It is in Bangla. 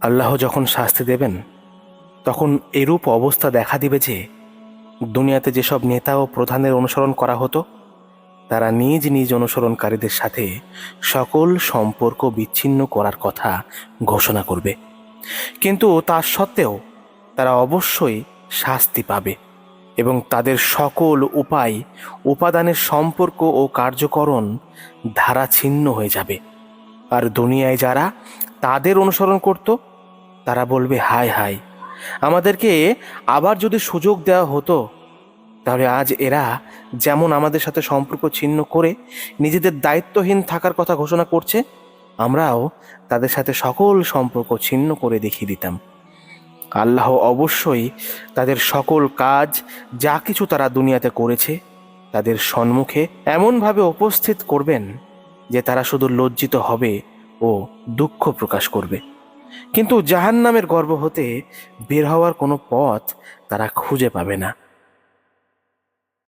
আল্লাহ যখন শাস্তি দেবেন তখন এরূপ অবস্থা দেখা দিবে যে দুনিয়াতে যেসব নেতা ও প্রধানের অনুসরণ করা হতো তারা নিজ নিজ অনুসরণকারীদের সাথে সকল সম্পর্ক বিচ্ছিন্ন করার কথা ঘোষণা করবে, কিন্তু তা সত্ত্বেও তারা অবশ্যই শাস্তি পাবে এবং তাদের সকল উপাদানের সম্পর্ক ও কার্যকরণ ধারা ছিন্ন হয়ে যাবে। আর দুনিয়ায় যারা তাদের অনুসরণ করত তারা বলবে, হায় হায়, আমাদেরকে আবার যদি সুযোগ দেওয়া হতো তাহলে আজ এরা যেমন আমাদের সাথে সম্পর্ক ছিন্ন করে নিজেদের দায়িত্বহীন থাকার কথা ঘোষণা করছে, আমরাও তাদের সাথে সকল সম্পর্ক ছিন্ন করে দেখিয়ে দিতাম। আল্লাহ অবশ্যই তাদের সকল কাজ, যা কিছু তারা দুনিয়াতে করেছে, তাদের সম্মুখে এমনভাবে উপস্থিত করবেন যে তারা শুধু লজ্জিত হবে ও দুঃখ প্রকাশ করবে, কিন্তু জাহান্নামের গর্ভ হতে বের হওয়ার কোনো পথ তারা খুঁজে পাবে না।